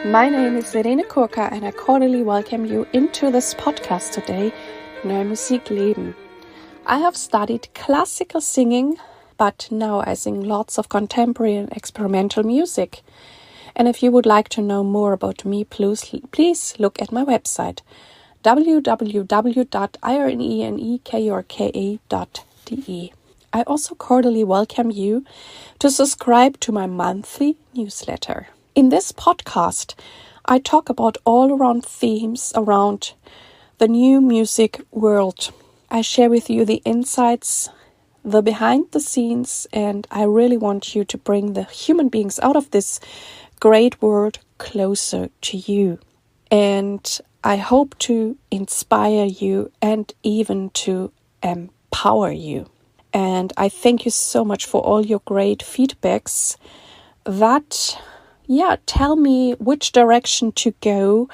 My name is Verena Kurka and I cordially welcome you into this podcast today, Neue Musik, Leben. I have studied classical singing, but now I sing lots of contemporary and experimental music. And if you would like to know more about me, please look at my website, www.irnenekurka.de. I also cordially welcome you to subscribe to my monthly newsletter. In this podcast, I talk about all-around themes around the new music world. I share with you the insights, the behind the scenes, and I really want you to bring the human beings out of this great world closer to you. And I hope to inspire you and even to empower you. And I thank you so much for all your great feedbacks that, tell me which direction to go,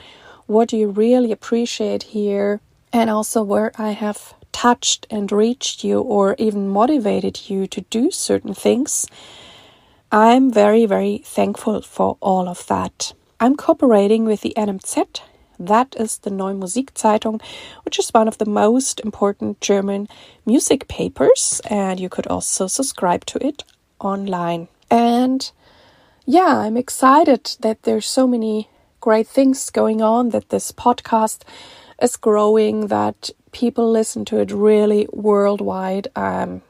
what you really appreciate here, and also where I have touched and reached you or even motivated you to do certain things. I'm very, very thankful for all of that. I'm cooperating with the NMZ. That is the Neue Musik Zeitung, which is one of the most important German music papers, and you could also subscribe to it online. And I'm excited that there's so many great things going on, that this podcast is growing, that people listen to it really worldwide. I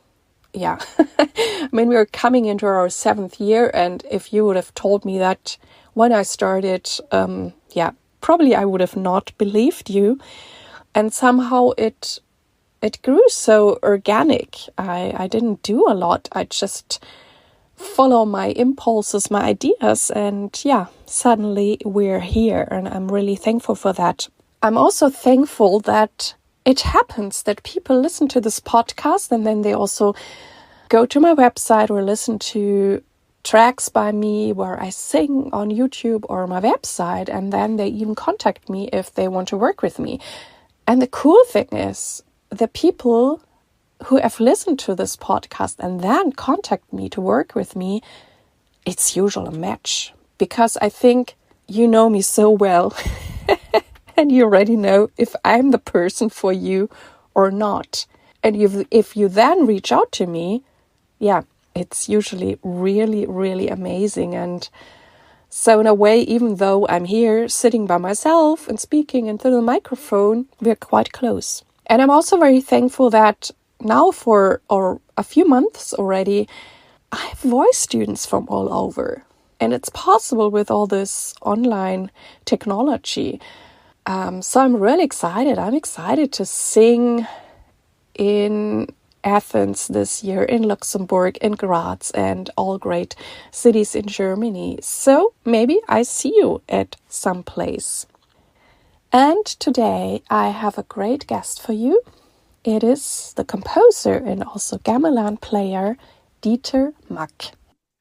mean, we're coming into our 7th year, and if you would have told me that when I started, probably I would have not believed you. And somehow it grew so organic. I didn't do a lot. I just follow my impulses, my ideas, and suddenly we're here, and I'm really thankful for that. I'm also thankful that it happens that people listen to this podcast and then they also go to my website or listen to tracks by me where I sing on YouTube or my website, and then they even contact me if they want to work with me. And the cool thing is, the people who have listened to this podcast and then contact me to work with me, it's usually a match, because I think you know me so well and you already know if I'm the person for you or not. And if you then reach out to me, it's usually really, really amazing. And so in a way, even though I'm here sitting by myself and speaking into the microphone, we're quite close. And I'm also very thankful that now for a few months already, I have voice students from all over. And it's possible with all this online technology. So I'm really excited. I'm excited to sing in Athens this year, in Luxembourg, in Graz, and all great cities in Germany. So maybe I see you at some place. And today I have a great guest for you. It is the composer and also Gamelan player, Dieter Mack.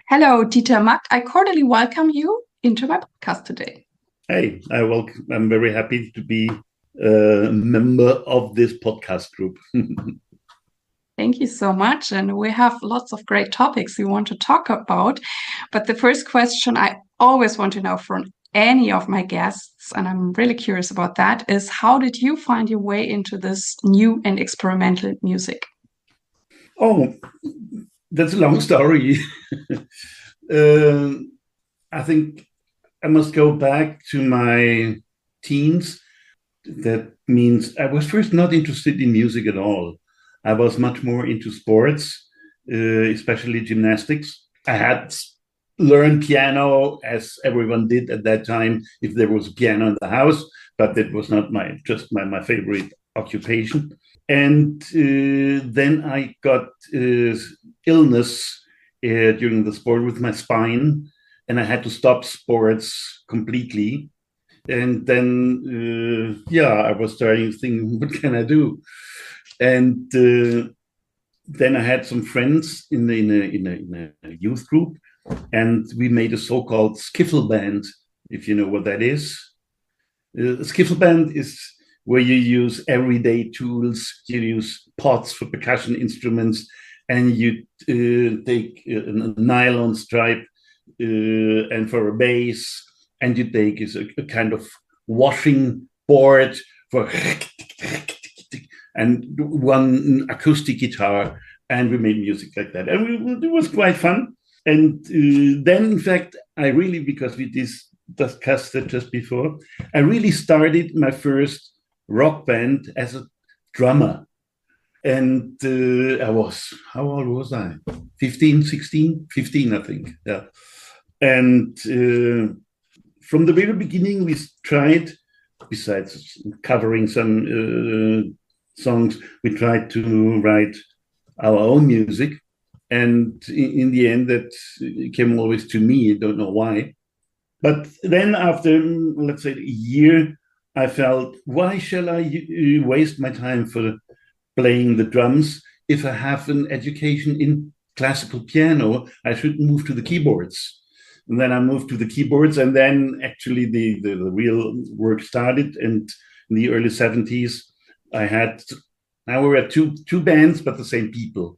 Hello, Dieter Mack. I cordially welcome you into my podcast today. Hey, I'm very happy to be a member of this podcast group. Thank you so much. And we have lots of great topics we want to talk about. But the first question I always want to know from any of my guests, and I'm really curious about that, is how did you find your way into this new and experimental music? Oh, that's a long story. I think I must go back to my teens. That means I was first not interested in music at all. I was much more into sports, especially gymnastics. I had learned piano, as everyone did at that time, if there was a piano in the house, but that was not my favorite occupation. And then I got illness during the sport with my spine, and I had to stop sports completely. And then, I was starting to think, what can I do? And then I had some friends in a youth group, and we made a so-called skiffle band, if you know what that is. A skiffle band is where you use everyday tools. You use pots for percussion instruments, and you take a nylon stripe and for a bass, and you take is a kind of washing board for and one acoustic guitar, and we made music like that, and it was quite fun. And then, in fact, I really, because we discussed it just before, I really started my first rock band as a drummer. And how old was I? 15, 16? 15, I think. Yeah. And from the very beginning, we tried, besides covering some songs, we tried to write our own music. And in the end, that came always to me. I don't know why. But then after, let's say, a year, I felt, why shall I waste my time for playing the drums? If I have an education in classical piano, I should move to the keyboards. And then I moved to the keyboards, and then actually the real work started. And in the early 70s, now we were two bands, but the same people.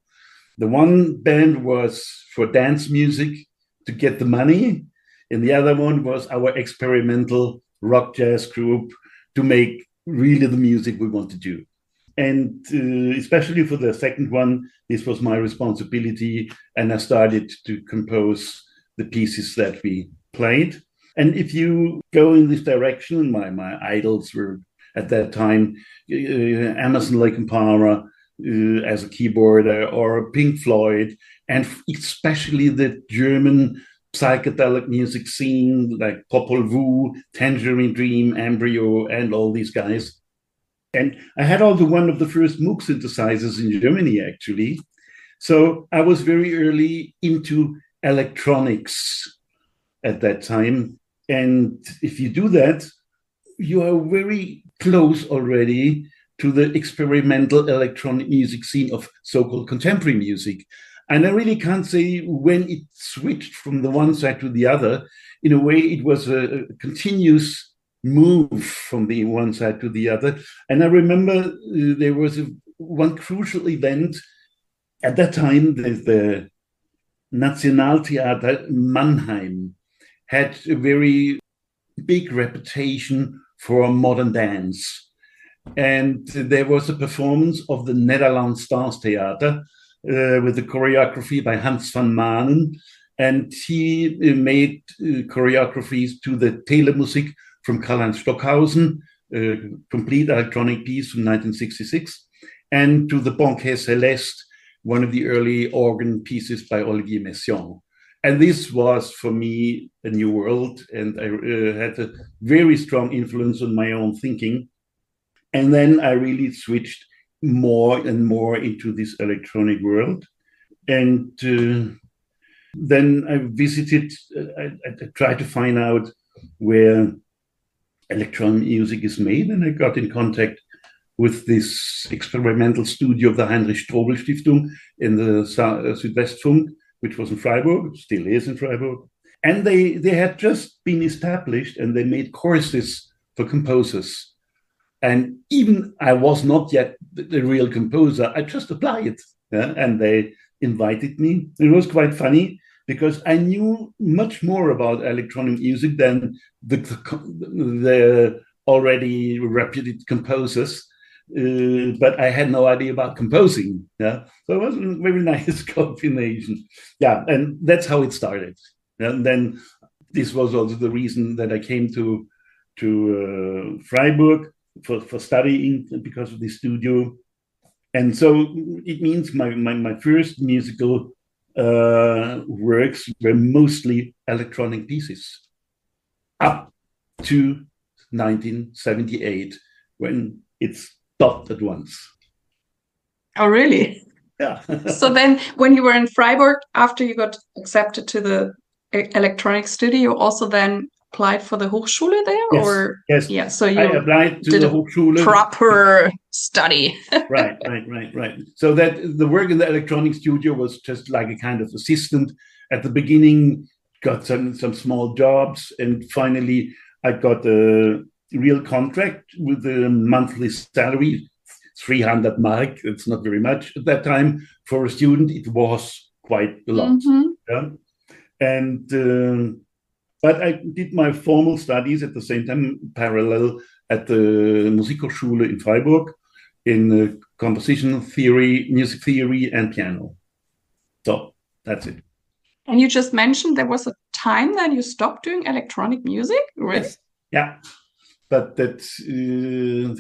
The one band was for dance music to get the money, and the other one was our experimental rock jazz group to make really the music we want to do. And especially for the second one, this was my responsibility, and I started to compose the pieces that we played. And if you go in this direction, my idols were at that time Emerson, Lake and Palmer, as a keyboarder, or Pink Floyd, and especially the German psychedelic music scene like Popol Vuh, Tangerine Dream, Embryo, and all these guys. And I had also one of the first Moog synthesizers in Germany, actually. So I was very early into electronics at that time. And if you do that, you are very close already to the experimental electronic music scene of so-called contemporary music. And I really can't say when it switched from the one side to the other. In a way, it was a continuous move from the one side to the other. And I remember there was one crucial event. At that time, the Nationaltheater Mannheim had a very big reputation for modern dance. And there was a performance of the Nederland Stars Theater with the choreography by Hans van Manen. And he made choreographies to the Telemusik from Karl-Heinz Stockhausen, a complete electronic piece from 1966, and to the Banquet Celeste, one of the early organ pieces by Olivier Messiaen. And this was, for me, a new world, and I had a very strong influence on my own thinking. And then I really switched more and more into this electronic world. And then I visited, I tried to find out where electronic music is made, and I got in contact with this experimental studio of the Heinrich Strobel Stiftung in the Südwestfunk, which was in Freiburg, still is in Freiburg. And they had just been established, and they made courses for composers. And even I was not yet the real composer, I just applied, and they invited me. It was quite funny because I knew much more about electronic music than the already reputed composers. But I had no idea about composing. Yeah, so it was a very nice combination. Yeah, and that's how it started. And then this was also the reason that I came to Freiburg for studying, because of the studio. And so it means my first musical works were mostly electronic pieces up to 1978, when it stopped at once. Oh, really? Yeah. So then when you were in Freiburg, after you got accepted to the electronic studio, you also then applied for the Hochschule there? Yes, or yes. Yeah, so you I applied to the Hochschule. Proper study. Right. So that the work in the electronic studio was just like a kind of assistant. At the beginning, got some small jobs, and finally I got a real contract with a monthly salary, 300 mark. It's not very much at that time. For a student, it was quite a lot. Mm-hmm. Yeah? And But I did my formal studies at the same time, parallel at the Musikhochschule in Freiburg in composition theory, music theory, and piano. So that's it. And you just mentioned there was a time that you stopped doing electronic music? Really? Yes. Yeah. But that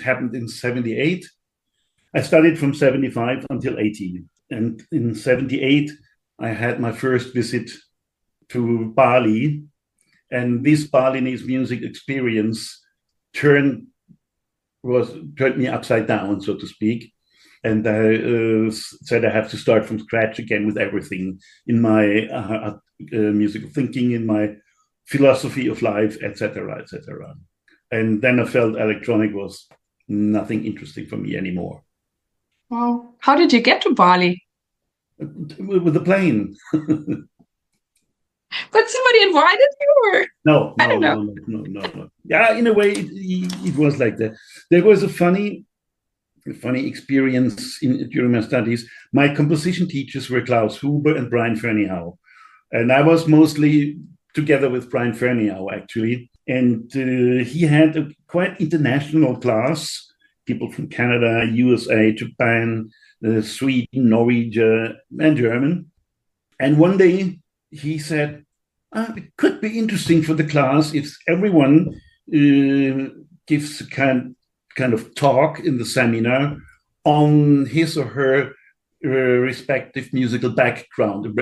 happened in 78. I studied from 75 until 18. And in 78, I had my first visit to Bali. And this Balinese music experience turned me upside down, so to speak. And I said I have to start from scratch again with everything in my musical thinking, in my philosophy of life, etc., etc. And then I felt electronic was nothing interesting for me anymore. Wow. How did you get to Bali? With the plane. But somebody invited you, or No. I don't know. Yeah, in a way, it was like that. There was a funny experience during my studies. My composition teachers were Klaus Huber and Brian Ferneyhough. And I was mostly together with Brian Ferneyhough, actually. And he had a quite international class, people from Canada, USA, Japan, Sweden, Norwegian, and German. And one day he said, it could be interesting for the class if everyone gives a kind of talk in the seminar on his or her respective musical background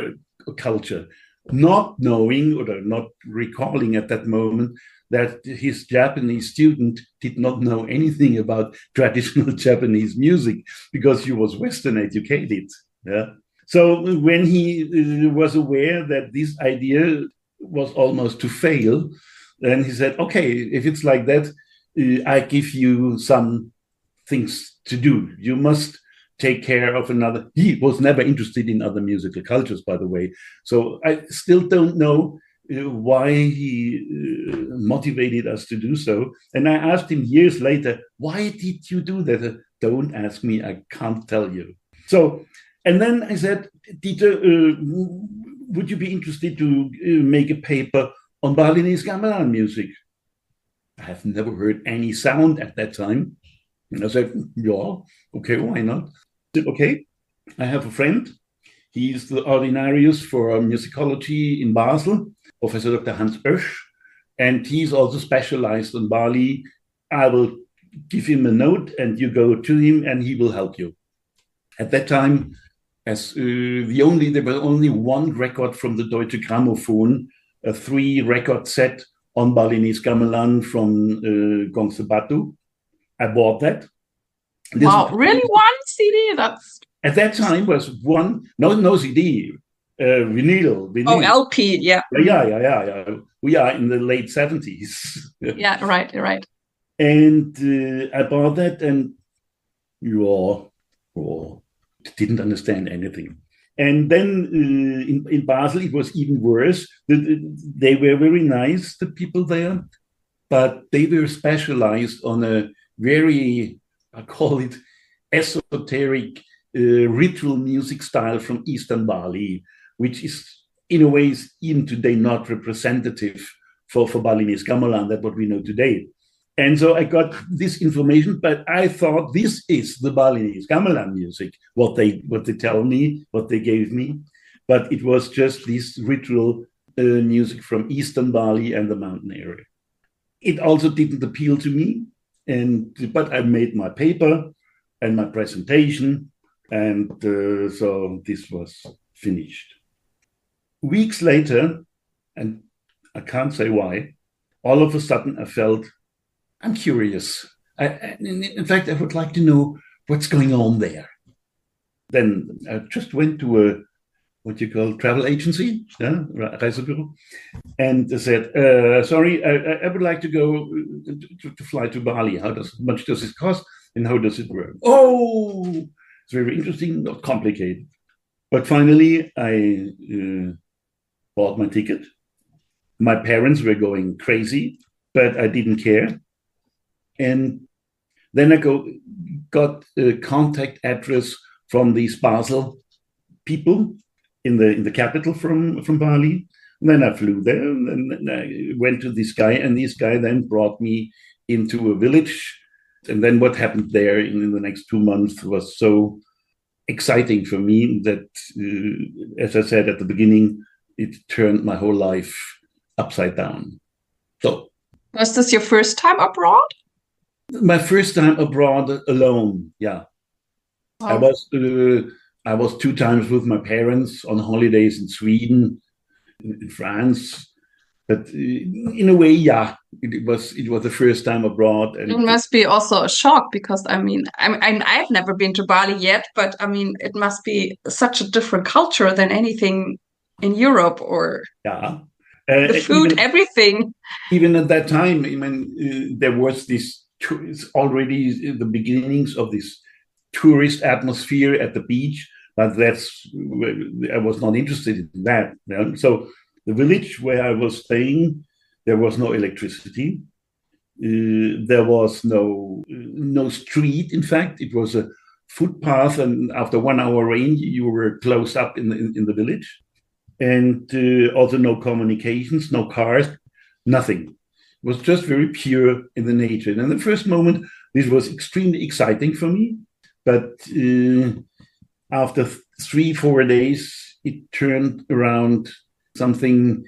or culture, not knowing or not recalling at that moment that his Japanese student did not know anything about traditional Japanese music because he was Western educated. Yeah. So when he was aware that this idea was almost to fail, then he said, okay, if it's like that, I give you some things to do. You must take care of another. He was never interested in other musical cultures, by the way. So I still don't know why he motivated us to do so. And I asked him years later, why did you do that? Don't ask me, I can't tell you. So, and then I said, Dieter, would you be interested to make a paper on Balinese Gamelan music? I have never heard any sound at that time. And I said, yeah, okay, why not? I said, okay, I have a friend. He's the ordinarius for musicology in Basel, Professor Dr. Hans Oesch, and he's also specialized on Bali. I will give him a note and you go to him and he will help you. At that time, as there was only one record from the Deutsche Grammophon, a 3-record set on Balinese Gamelan from Gongse Batu. I bought that. Wow, really? One CD? That's at that time was one, no CD, vinyl. Oh, LP, yeah. Yeah. We are in the late 70s. Yeah, right. And I bought that and didn't understand anything. And then in Basel, it was even worse. They were very nice, the people there, but they were specialized on a very, I call it, esoteric ritual music style from Eastern Bali, which is, in a way, even today not representative for Balinese Gamelan, that's what we know today. And so I got this information, but I thought this is the Balinese Gamelan music, what they tell me, what they gave me. But it was just this ritual music from Eastern Bali and the mountain area. It also didn't appeal to me, but I made my paper and my presentation, and so this was finished. Weeks later, and I can't say why, all of a sudden I felt, I'm curious. In fact, I would like to know what's going on there. Then I just went to a, what you call, travel agency, Reisebüro, and I said, sorry, I would like to go to fly to Bali. How much does it cost and how does it work? Oh, it's very interesting, not complicated. But finally, I bought my ticket. My parents were going crazy, but I didn't care. And then I got a contact address from these Basel people in the capital from Bali, And then I flew there, and then I went to this guy, and this guy then brought me into a village. And then what happened there in the next 2 months was so exciting for me that, as I said at the beginning, it turned my whole life upside down. So, was this your first time abroad? my first time abroad alone, yeah. I Wow. was 2 times with my parents on holidays in Sweden, in France. But in a way, yeah, it was the first time abroad, It and must be also a shock because I mean, I've never been to Bali yet, but I mean, it must be such a different culture than anything in Europe or yeah, the food, everything. even at that time, I mean, there was this already the beginnings of this tourist atmosphere at the beach, but I was not interested in that. Yeah? So the village where I was staying, there was no electricity. There was no street. In fact, it was a footpath, and after 1 hour rain, you were closed up in the village, and also no communications, no cars, nothing. It was just very pure in the nature. And in the first moment, this was extremely exciting for me, but after 3-4 days, it turned around something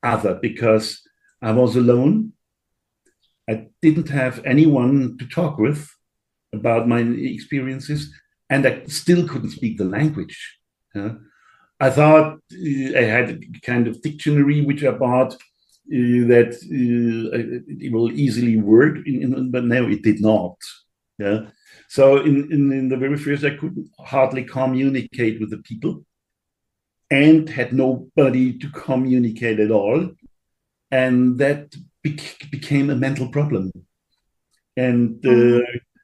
other because I was alone. I didn't have anyone to talk with about my experiences, and I still couldn't speak the language. I thought I had a kind of dictionary which I bought that it will easily work, but no, it did not. Yeah. So in the very first, I could hardly communicate with the people, and had nobody to communicate at all, and that became a mental problem. And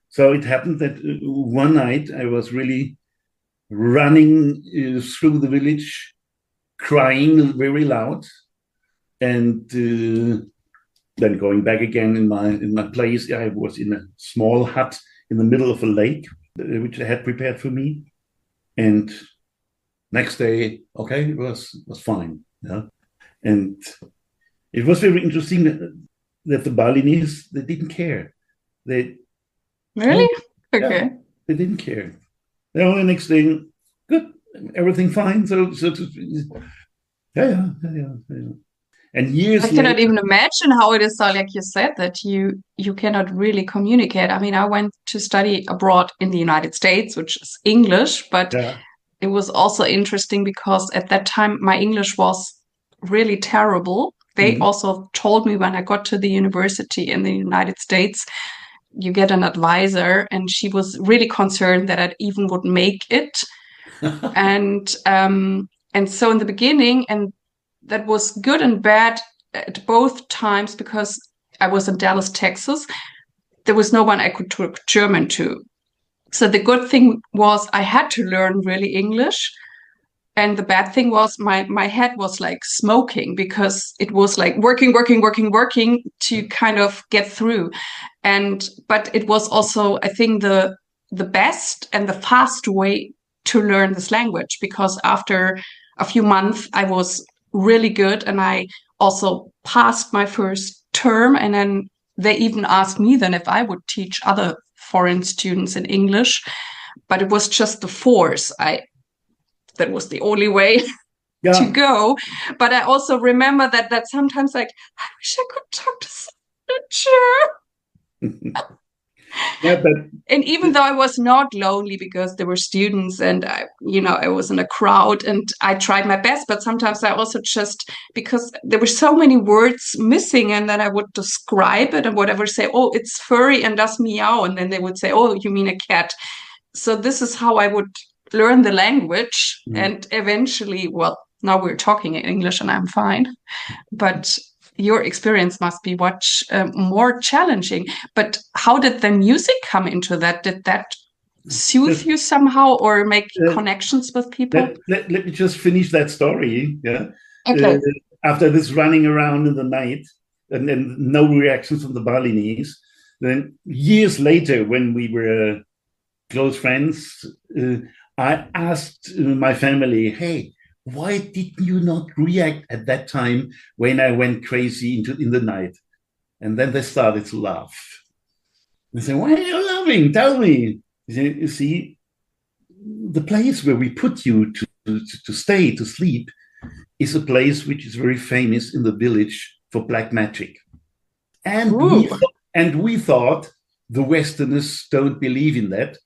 so it happened that one night I was really running through the village, crying very loud, and then going back again in my place. I was in a small hut in the middle of a lake, which I had prepared for me. And next day, okay, it was fine. Yeah, and it was very interesting that the Balinese, they didn't care. They Really? yeah, Okay. they didn't care. The only next thing, good, everything fine. So yeah. And years I cannot later, even imagine how it is, like you said, that you cannot really communicate. I mean, I went to study abroad in the United States, which is English, but yeah, it was also interesting because at that time my English was really terrible. They mm, also told me when I got to the university in the United States, you get an advisor, and she was really concerned that I even would make it. And so in the beginning, and that was good and bad at both times because I was in Dallas, Texas. There was no one I could talk German to. So the good thing was I had to learn really English. And the bad thing was my head was like smoking because it was like working to kind of get through. But it was also, I think, the best and the fast way to learn this language, because after a few months I was really good, and I also passed my first term, and then they even asked me then if I would teach other foreign students in English. But it was just the force. That was the only way to yeah, go. But I also remember that sometimes, like, I wish I could talk to someone sure. yeah. But And even though I was not lonely because there were students and I was in a crowd and I tried my best, but sometimes I also just, because there were so many words missing, and then I would describe it and whatever, say, oh, it's furry and does meow. And then they would say, oh, you mean a cat. So this is how I would learn the language. mm, And eventually, well, now we're talking in English and I'm fine. But your experience must be much more challenging. But how did the music come into that? Did that soothe just you somehow or make uh, connections with people? let me just finish that story. Yeah, uh, Okay. after this running around in the night, and then no reactions from the Balinese. Then years later, when we were close friends, I asked my family, "Hey, why did you not react at that time when I went crazy in the night? And then they started to laugh. They said, why are you laughing? Tell me. You see, the place where we put you to stay, to sleep, is a place which is very famous in the village for black magic. And we thought the Westerners don't believe in that,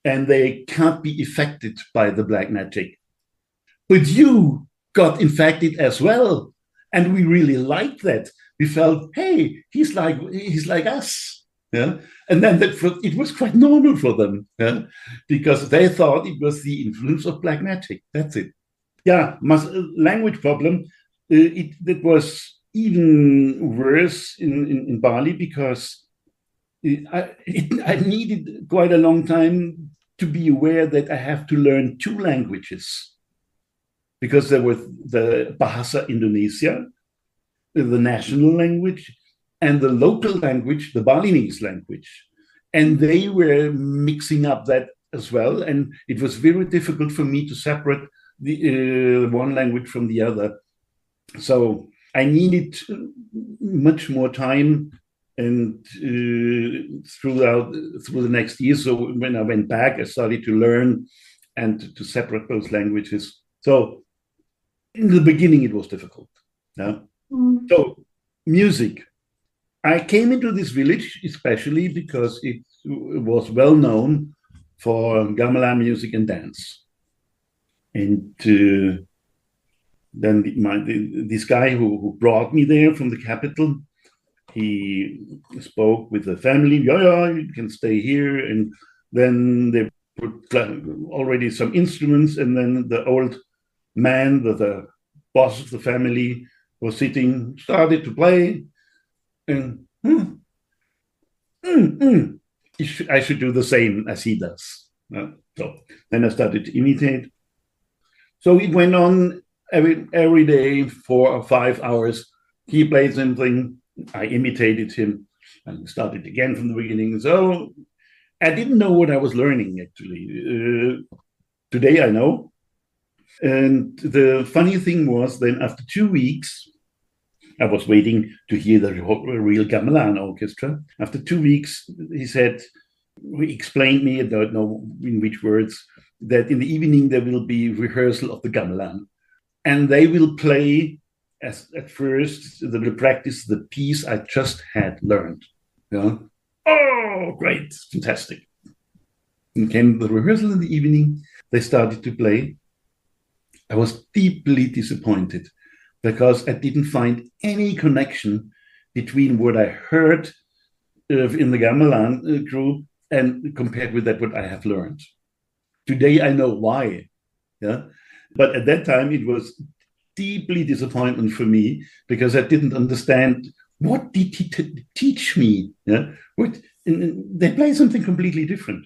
and they can't be affected by the black magic. But you got infected as well, and we really liked that. We felt, hey, he's like us. Yeah, and then it was quite normal for them, yeah? Because they thought it was the influence of black magic. That's it. Yeah, language problem. It was even worse in Bali because I needed quite a long time to be aware that I have to learn two languages, because there was the Bahasa Indonesia, the national language, and the local language, the Balinese language. And they were mixing up that as well. And it was very difficult for me to separate the one language from the other. So I needed much more time and through the next year. So when I went back, I started to learn and to separate both languages. So in the beginning, it was difficult. Yeah? So music. I came into this village especially because it was well known for Gamelan music and dance. And then this guy who brought me there from the capital, he spoke with the family. Yeah, you can stay here. And then they put already some instruments, and then the old man, the boss of the family, was started to play. And I should do the same as he does. So then I started to imitate. So it went on every day, 4 or 5 hours. He played something, I imitated him, and started again from the beginning. So I didn't know what I was learning, actually. Today I know. And the funny thing was, then after 2 weeks, I was waiting to hear the real Gamelan orchestra. After 2 weeks, he explained me, I don't know in which words, that in the evening there will be rehearsal of the Gamelan. And they will play, at first, they will practice the piece I just had learned. Yeah? Oh, great, fantastic. And came the rehearsal in the evening, they started to play. I was deeply disappointed, because I didn't find any connection between what I heard in the Gamelan group and compared with that what I have learned. Today I know why, yeah. But at that time it was deeply disappointment for me, because I didn't understand what did he teach me. Yeah, they play something completely different.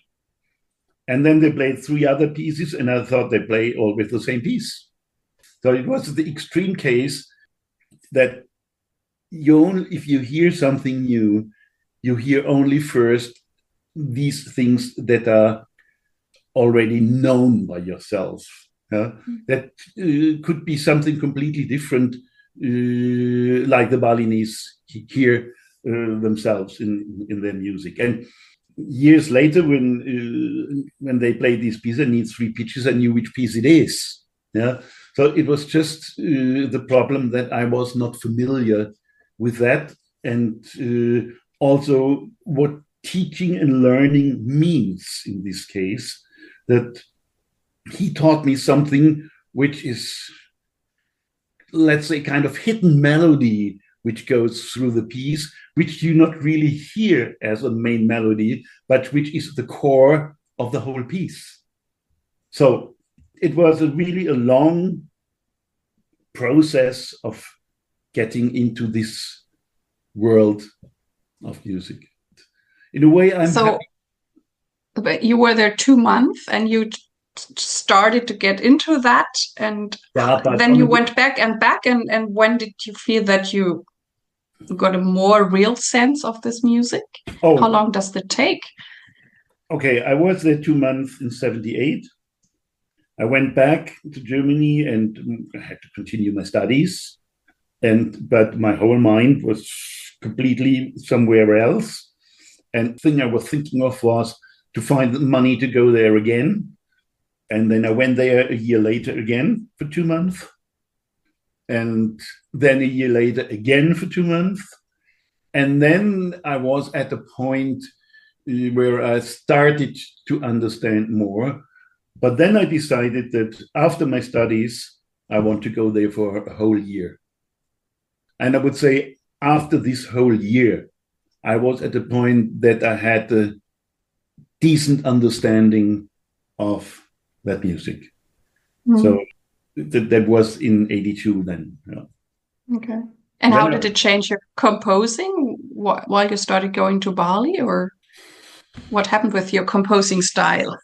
And then they played 3 other pieces, and I thought they play always the same piece. So it was the extreme case that if you hear something new, you hear only first these things that are already known by yourself. That could be something completely different, like the Balinese hear themselves in their music. And years later, when they played these pieces, I need 3 pitches, I knew which piece it is. Yeah. So it was just the problem that I was not familiar with that, and also what teaching and learning means in this case, that he taught me something which is, let's say, kind of hidden melody which goes through the piece, which you not really hear as a main melody, but which is the core of the whole piece. So it was really a long process of getting into this world of music. In a way, I'm so happy. But you were there 2 months and you started to get into that, and then you went back, and when did you feel that you got a more real sense of this music? How long does that take? Okay, I was there 2 months in 78. I went back to Germany and I had to continue my studies. But my whole mind was completely somewhere else. And the thing I was thinking of was to find the money to go there again. And then I went there a year later again for 2 months. And then a year later again for 2 months. And then I was at a point where I started to understand more. But then I decided that after my studies, I want to go there for a whole year. And I would say after this whole year, I was at a point that I had a decent understanding of that music. Mm. So that was in 82 then. Yeah. Okay. And how did it change your composing while you started going to Bali, or what happened with your composing style?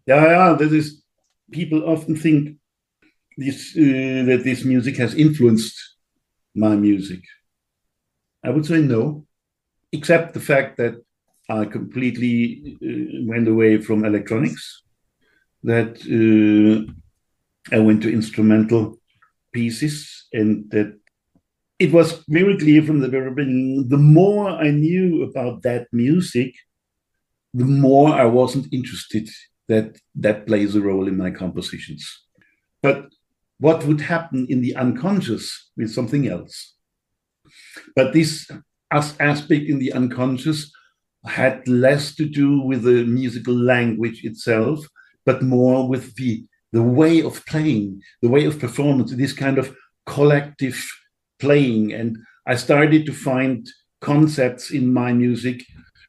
Yeah, that is, people often think that this music has influenced my music. I would say no, except the fact that I completely went away from electronics, that I went to instrumental pieces, and that it was very clear from the very beginning, the more I knew about that music, the more I wasn't interested that that plays a role in my compositions. But what would happen in the unconscious with something else. But this aspect in the unconscious had less to do with the musical language itself, but more with the way of playing, the way of performance, this kind of collective playing. And I started to find concepts in my music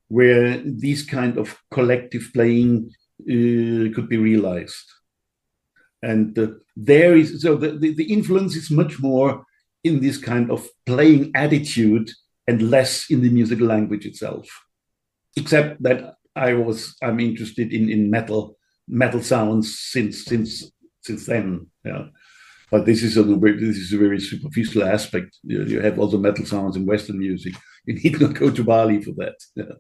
where this kind of collective playing could be realized. And there is, so the influence is much more in this kind of playing attitude and less in the musical language itself. Except that I'm interested in metal sounds since then. Yeah. But this is a very superficial aspect. You have also metal sounds in Western music. You need not go to Bali for that. Yeah.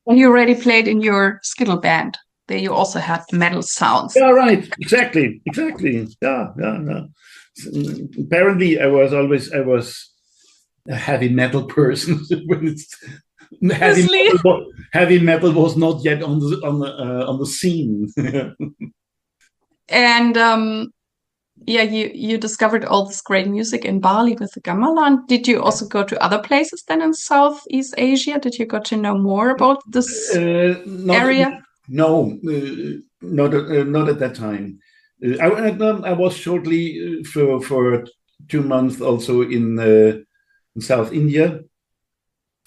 And you already played in your skittle band. There you also had metal sounds. Yeah, right. Exactly. Yeah. So, apparently, I was a heavy metal person. Heavy metal was not yet on the scene. And you discovered all this great music in Bali with the Gamelan. Did you also go to other places then in Southeast Asia? Did you got to know more about this area? No, not at that time. I was shortly for 2 months also in South India.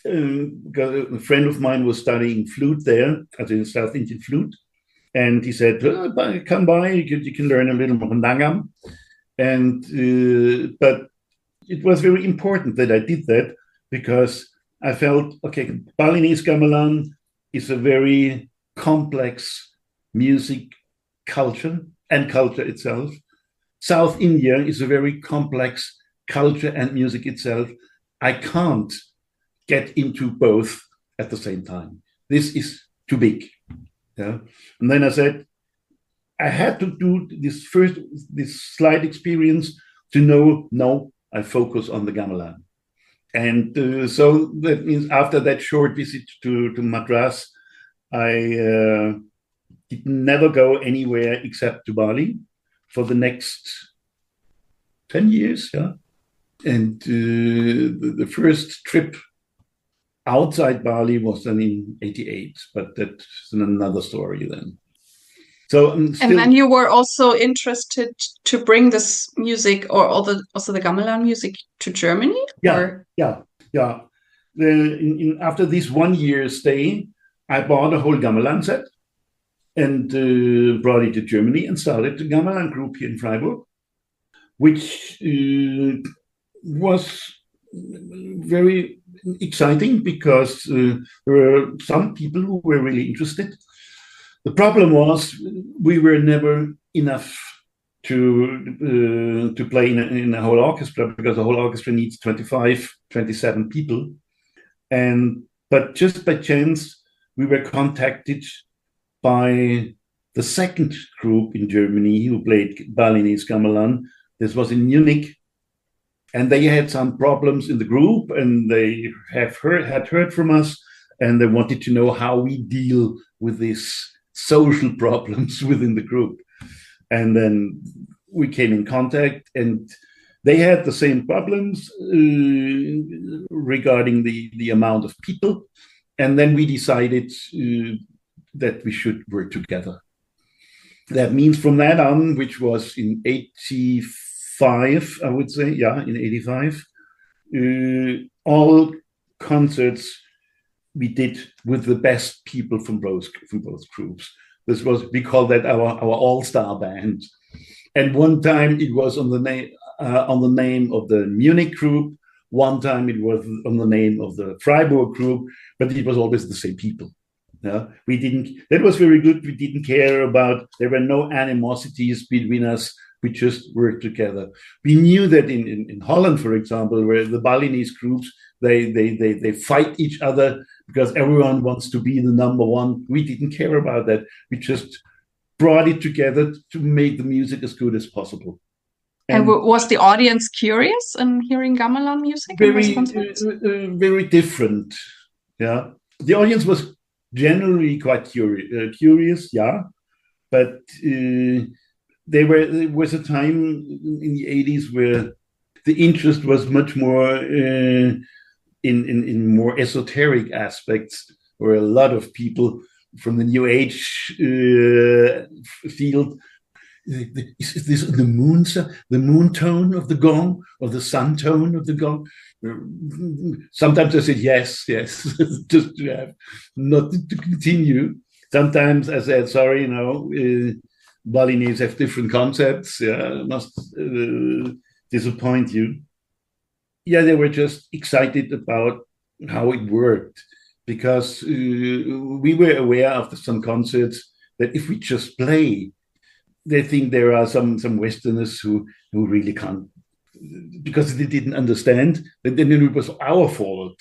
A friend of mine was studying flute there, as in South Indian flute, and he said, "Come by, you can learn a little Mandangam." And but it was very important that I did that, because I felt, okay, Balinese Gamelan is a very complex music culture and culture itself. South India is a very complex culture and music itself. I can't get into both at the same time. This is too big. Yeah. And then I said, I had to do this slight experience to know, no, I focus on the Gamelan. And so that means after that short visit to Madras, I did never go anywhere except to Bali for the next 10 years. Yeah. And the first trip outside Bali was then in 88, but that's another story then. So and then you were also interested to bring this music or also the Gamelan music to Germany? Yeah. After this 1 year stay, I bought a whole Gamelan set and brought it to Germany and started the Gamelan group here in Freiburg, which was very exciting because there were some people who were really interested. The problem was we were never enough to play in a whole orchestra, because the whole orchestra needs 25, 27 people. But just by chance, we were contacted by the second group in Germany who played Balinese Gamelan. This was in Munich, and they had some problems in the group, and they had heard from us, and they wanted to know how we deal with these social problems within the group. And then we came in contact, and they had the same problems regarding the amount of people. And then we decided that we should work together. That means from that on, which was in 85, I would say, in 85, all concerts we did with the best people from both groups. We call that our all-star band. And one time it was on the name of the Munich group. One time it was on the name of the Freiburg group, but it was always the same people. That was very good. We didn't care about, there were no animosities between us. We just worked together. We knew that in Holland, for example, where the Balinese groups, they fight each other because everyone wants to be the number one. We didn't care about that. We just brought it together to make the music as good as possible. And was the audience curious in hearing gamelan music? Very different. Yeah, the audience was generally quite curious. Yeah, but there was a time in the 80s where the interest was much more in more esoteric aspects, where a lot of people from the New Age field. Is this the moon tone of the gong or the sun tone of the gong? Sometimes I said yes, just to have not to continue. Sometimes I said sorry, Balinese have different concepts. Yeah, must disappoint you. Yeah, they were just excited about how it worked, because we were aware after some concerts that if we just play, they think there are some Westerners who really can't, because they didn't understand. But then it was our fault,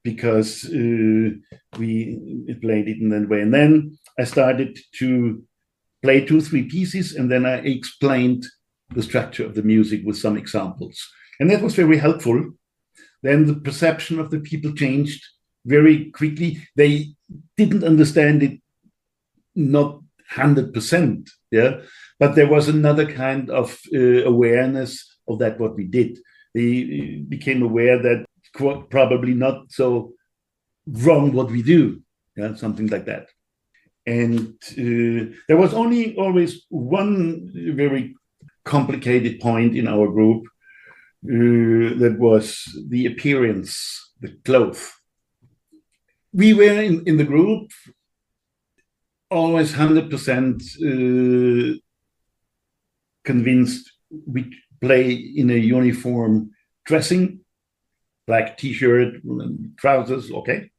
because we played it in that way. And then I started to play 2-3 pieces, and then I explained the structure of the music with some examples. And that was very helpful. Then the perception of the people changed very quickly. They didn't understand it, not 100%, but there was another kind of awareness of that what we did. They became aware that probably not so wrong what we do, something like that. And there was always one very complicated point in our group, that was the appearance, the clothes. We were in the group always 100% convinced we play in a uniform dressing, black t-shirt, trousers, okay.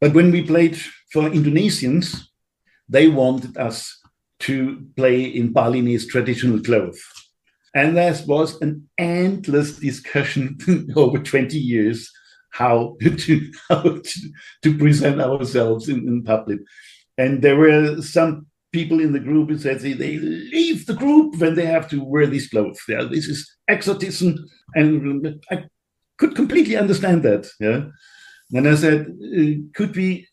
But when we played for Indonesians, they wanted us to play in Balinese traditional clothes. And there was an endless discussion over 20 years how to present ourselves in public. And there were some people in the group who said they leave the group when they have to wear these clothes. Yeah, this is exotism. And I could completely understand that. Yeah. And I said, could we,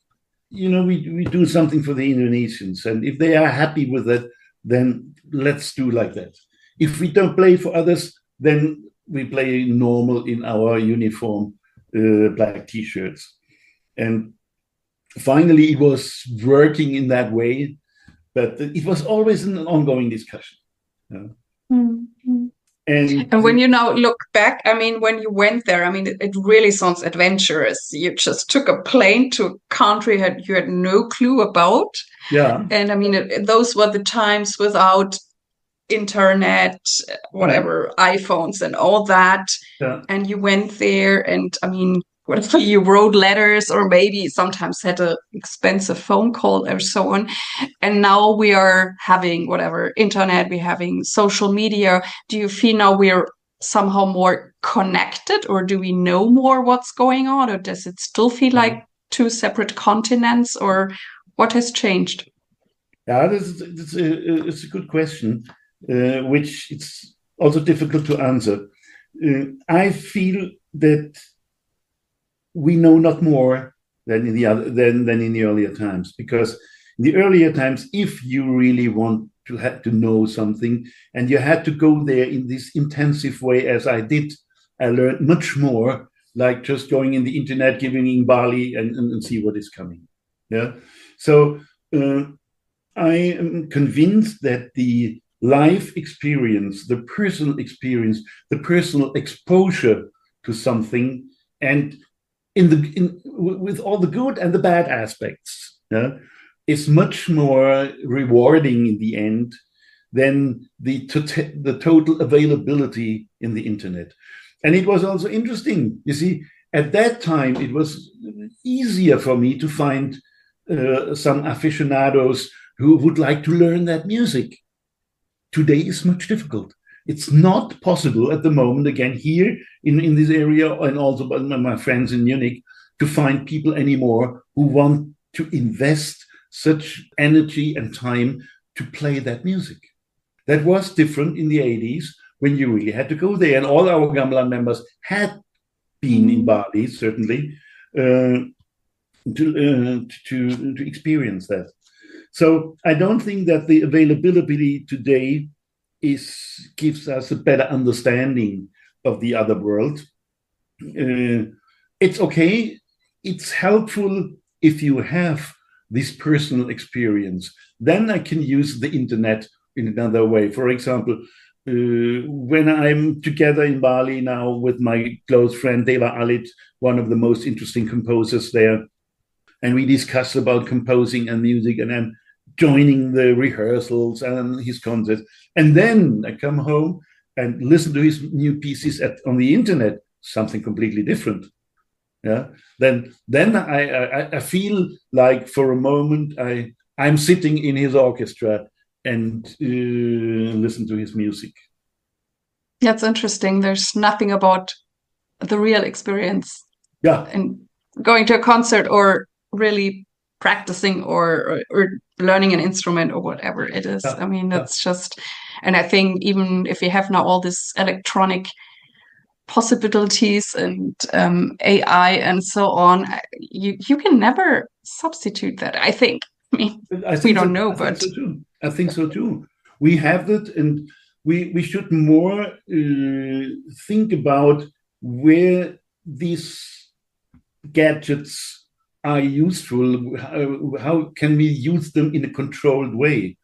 we do something for the Indonesians. And if they are happy with that, then let's do like that. If we don't play for others, then we play normal in our uniform, black t-shirts. And finally, it was working in that way, but it was always an ongoing discussion. Mm-hmm. And when you now look back, when you went there, it really sounds adventurous. You just took a plane to a country you had no clue about. Yeah. And those were the times without internet, whatever, iPhones and all that. Yeah. And you went there and whatever, you wrote letters or maybe sometimes had an expensive phone call or so on. And now we are having whatever, internet, we're having social media. Do you feel now we're somehow more connected, or do we know more what's going on, or does it still feel like two separate continents, or what has changed? Yeah, it's a good question, which it's also difficult to answer. I feel that we know not more than in the other than in the earlier times, because in the earlier times, if you really want to have to know something and you had to go there in this intensive way as I did, I learned much more, like just going in the internet, giving in Bali and see what is coming. Yeah. So uh, I am convinced that the life experience, the personal experience, the personal exposure to something, and with all the good and the bad aspects, yeah, is much more rewarding in the end than the total availability in the internet. And it was also interesting. You see, at that time, it was easier for me to find some aficionados who would like to learn that music. Today is much difficult. It's not possible at the moment, again, here in this area, and also by my friends in Munich, to find people anymore who want to invest such energy and time to play that music. That was different in the 80s when you really had to go there. And all our Gamelan members had been in Bali, certainly, to experience that. So I don't think that the availability today gives us a better understanding of the other world. It's okay. It's helpful if you have this personal experience. Then I can use the internet in another way. For example, when I'm together in Bali now with my close friend Deva Alit, one of the most interesting composers there, and we discuss about composing and music, and I'm joining the rehearsals and his concerts. And then I come home and listen to his new pieces on the internet, something completely different. Yeah. Then I feel like for a moment I'm sitting in his orchestra and listen to his music. That's interesting. There's nothing about the real experience. Yeah. And going to a concert or really practicing or learning an instrument or whatever it is. Yeah. I mean, that's just, and I think even if you have now all this electronic possibilities and AI and so on, you can never substitute that, I think. I mean, we don't know, but I think so too. We have that, and we should more think about where these gadgets are useful. How can we use them in a controlled way?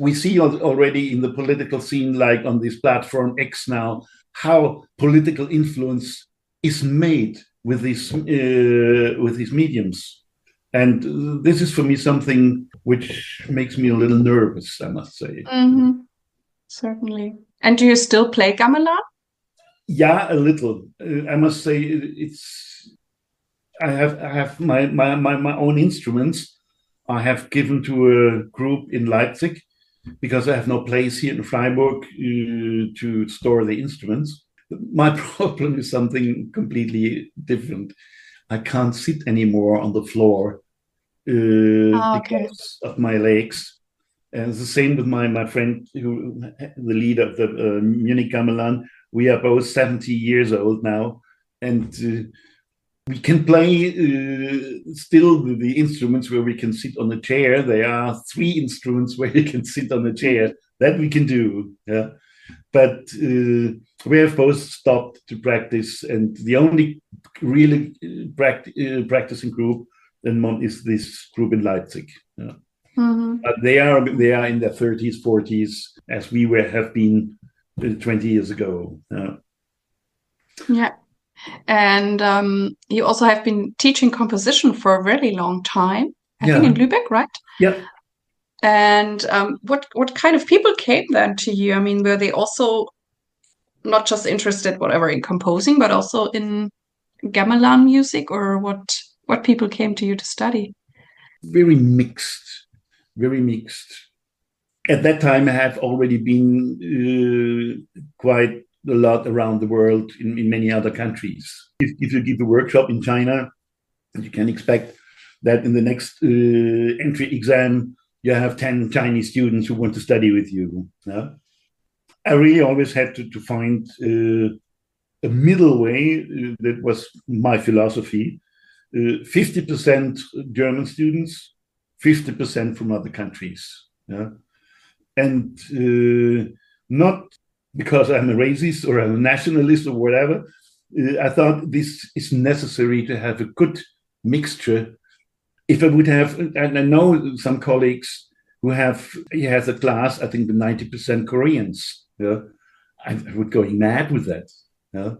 We see already in the political scene, like on this platform X now, how political influence is made with these mediums. And this is for me something which makes me a little nervous, I must say. Mm-hmm. Certainly. And do you still play gamelan? Yeah, a little. I must say I have my own instruments. I have given to a group in Leipzig because I have no place here in Freiburg to store the instruments. My problem is something completely different. I can't sit anymore on the floor because of my legs. And it's the same with my friend, the leader of the Munich Gamelan. We are both 70 years old now, and we can play still the instruments where we can sit on a chair. There are 3 instruments where you can sit on a chair. That we can do. Yeah. But we have both stopped to practice, and the only really practicing group is this group in Leipzig. Yeah. Mm-hmm. But they are in their 30s, 40s, as we have been 20 years ago. Yeah. And you also have been teaching composition for a really long time, I think in Lübeck, right? Yeah. And what kind of people came then to you? I mean, were they also not just interested, whatever, in composing, but also in gamelan music, or what people came to you to study? Very mixed. Very mixed. At that time, I have already been quite a lot around the world in many other countries. If you give a workshop in China, you can expect that in the next entry exam, you have 10 Chinese students who want to study with you. Yeah? I really always had to find a middle way. That was my philosophy. 50% German students, 50% from other countries. Yeah? And not because I'm a racist or a nationalist or whatever. I thought this is necessary to have a good mixture. If I would have, and I know some colleagues who he has a class, I think the 90% Koreans. Yeah? I would go mad with that. Yeah?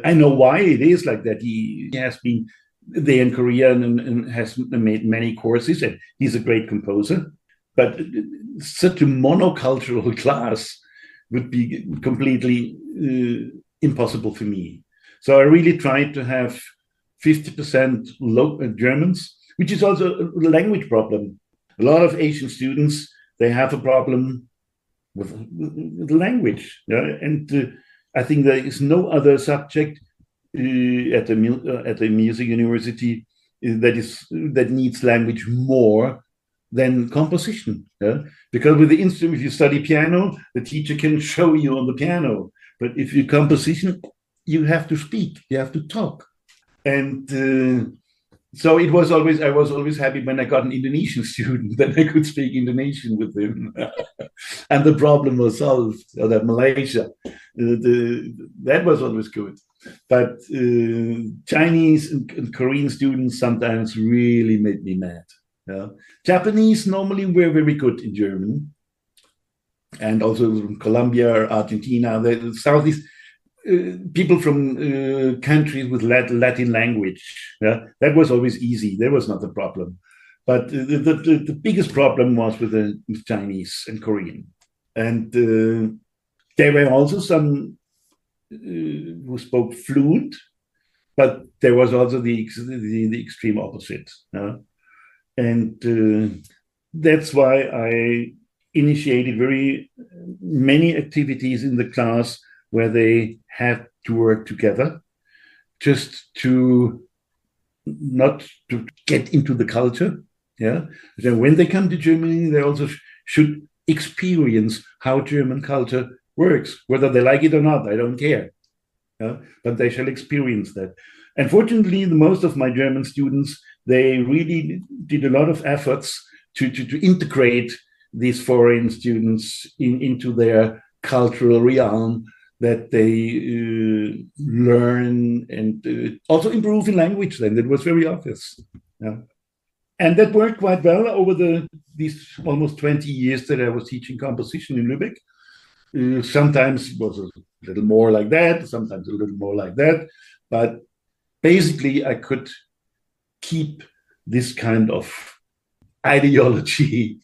I know why it is like that. He has been there in Korea and has made many courses, and he's a great composer. But such a monocultural class would be completely impossible for me. So I really tried to have 50% Germans, which is also a language problem. A lot of Asian students, they have a problem with language. Yeah? And I think there is no other subject at the music university that needs language more than composition. Yeah? Because with the instrument, if you study piano, the teacher can show you on the piano. But if you composition, you have to speak, you have to talk. And so I was always happy when I got an Indonesian student, that I could speak Indonesian with him. And the problem was solved, or that Malaysia. That was always good. But Chinese and Korean students sometimes really made me mad. Yeah. Japanese normally were very good in German. And also from Colombia or Argentina, the Southeast, people from countries with Latin language. Yeah, that was always easy. That was not the problem. But the biggest problem was with the Chinese and Korean. And there were also some who spoke fluent, but there was also the extreme opposite. And that's why I initiated very many activities in the class where they had to work together, just to not to get into the culture. Yeah. So when they come to Germany, they also should experience how German culture works, whether they like it or not. I don't care. Yeah? But they shall experience that. And fortunately, most of my German students, they really did a lot of efforts to integrate these foreign students into their cultural realm, that they learn and also improve in language. Then that was very obvious. Yeah. And that worked quite well over these almost 20 years that I was teaching composition in Lübeck. Sometimes it was a little more like that, sometimes a little more like that. But basically, I could keep this kind of ideology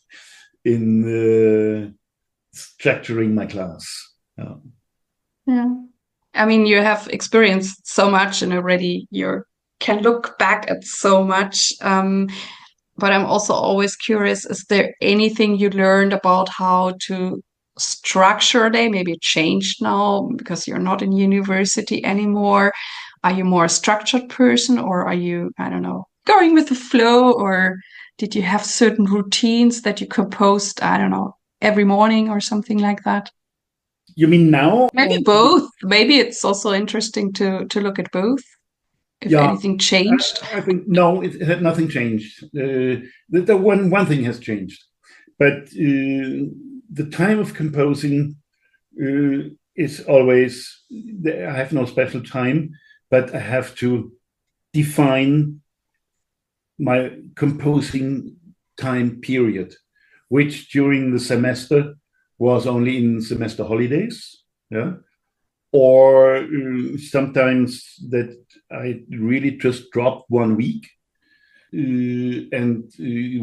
in structuring my class. Yeah. I mean, you have experienced so much and already you can look back at so much. But I'm also always curious, is there anything you learned about how to structure a day? Maybe it changed now because you're not in university anymore. Are you more a structured person, or are you, I don't know, going with the flow? Or did you have certain routines that you composed, I don't know, every morning or something like that? You mean now? Maybe both. Maybe it's also interesting to look at both. If anything changed. I think no, it had nothing changed. The one thing has changed, but the time of composing is always. I have no special time, but I have to define my composing time period, which during the semester was only in semester holidays. Yeah. Or sometimes that I really just dropped 1 week and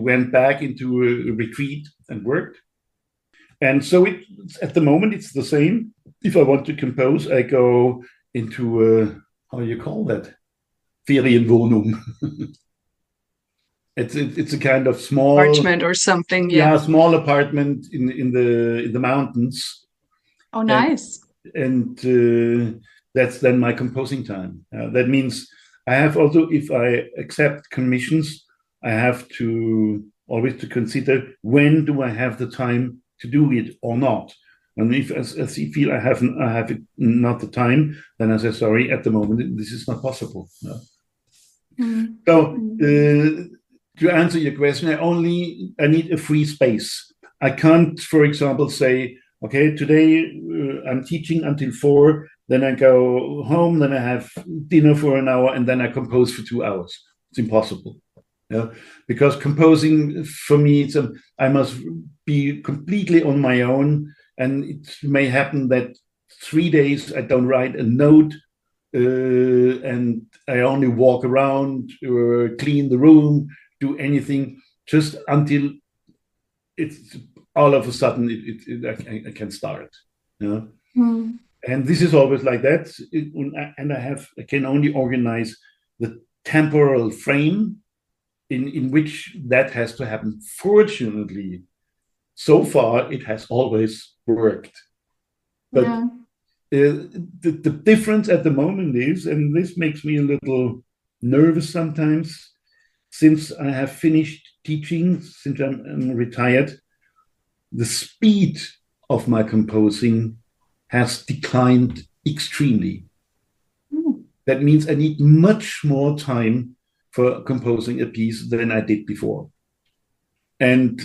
went back into a retreat and worked. And so at the moment, it's the same. If I want to compose, I go into how do you call that? Ferienwohnung. It's a kind of small apartment or something. Yeah, small apartment in the mountains. Oh, nice. And that's then my composing time. That means I have also, if I accept commissions, I have to always to consider, when do I have the time to do it or not? And if as I feel I have not the time, then I say, sorry, at the moment this is not possible. No? So to answer your question, I need a free space. I can't, for example, say, okay, today I'm teaching until 4, then I go home, then I have dinner for an hour, and then I compose for 2 hours. It's impossible. Yeah? Because composing for me, I must be completely on my own, and it may happen that 3 days I don't write a note, and I only walk around or clean the room, do anything, just until it's all of a sudden I can start. You know? And this is always like that. And I can only organize the temporal frame in which that has to happen. Fortunately, so far it has always worked. But the difference at the moment is, and this makes me a little nervous sometimes, since I have finished teaching, since I'm retired, the speed of my composing has declined extremely. That means I need much more time for composing a piece than I did before. And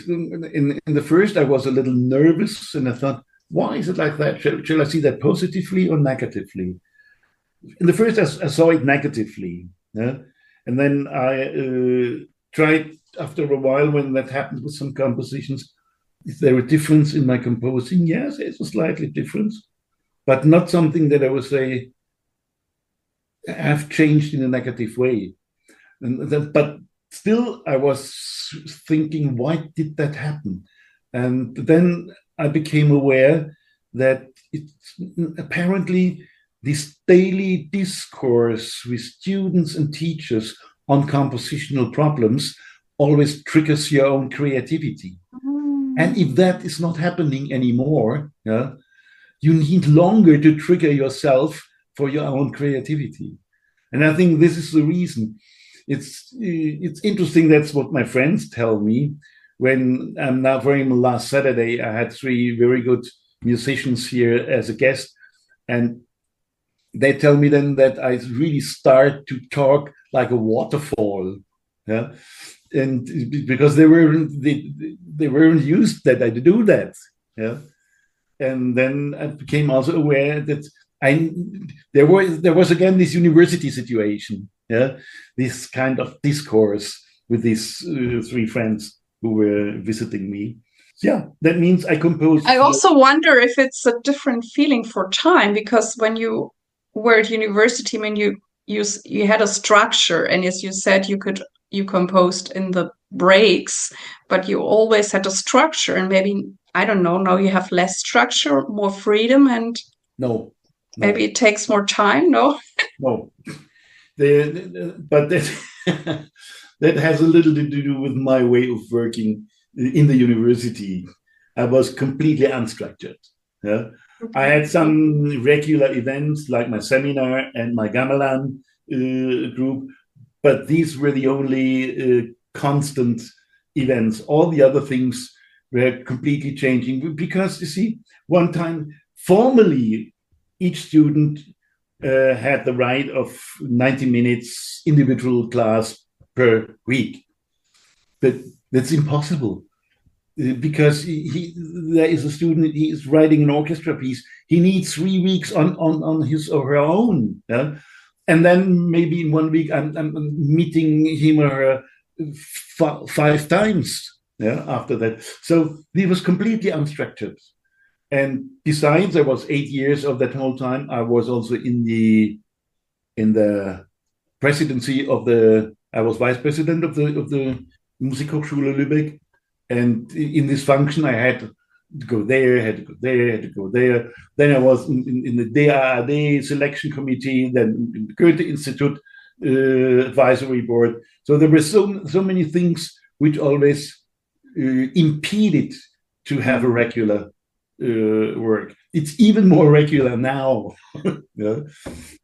in the first, I was a little nervous, and I thought, why is it like that? Shall I see that positively or negatively? In the first, I saw it negatively. Yeah? And then I tried, after a while, when that happened with some compositions, is there a difference in my composing? Yes, it's a slightly difference, but not something that I would say have changed in a negative way. But still, I was thinking, why did that happen? And then I became aware that it's apparently this daily discourse with students and teachers on compositional problems always triggers your own creativity. And if that is not happening anymore, yeah, you need longer to trigger yourself for your own creativity. And I think this is the reason. It's interesting. That's what my friends tell me. When I'm now, for example, last Saturday, I had 3 very good musicians here as a guest, and they tell me then that I really start to talk like a waterfall, yeah, and because they weren't used that I do that, yeah, and then I became also aware that there was again this university situation, yeah, this kind of discourse with these 3 friends who were visiting me. Yeah, that means I compose. I also wonder if it's a different feeling for time, because when you were at university, I mean, you had a structure, and as you said, you composed in the breaks, but you always had a structure, and maybe, I don't know, now you have less structure, more freedom, and no. Maybe it takes more time. No. But that has a little to do with my way of working in the university. I was completely unstructured. Yeah? I had some regular events like my seminar and my Gamelan group, but these were the only constant events. All the other things were completely changing because, you see, one time, formally, each student had the right of 90 minutes individual class per week. But that's impossible because there is a student, he is writing an orchestra piece. He needs 3 weeks on his or her own. Yeah? And then maybe in 1 week, I'm meeting him or her 5 times, yeah, after that. So he was completely unstructured. And besides, I was 8 years of that whole time. I was also in the presidency of I was vice president of the Musikhochschule Lübeck. And in this function, I had to go there, had to go there, had to go there. Then I was in the DAAD selection committee, then in the Goethe Institute advisory board. So there were so many things which always impeded to have a regular work. It's even more regular now, yeah?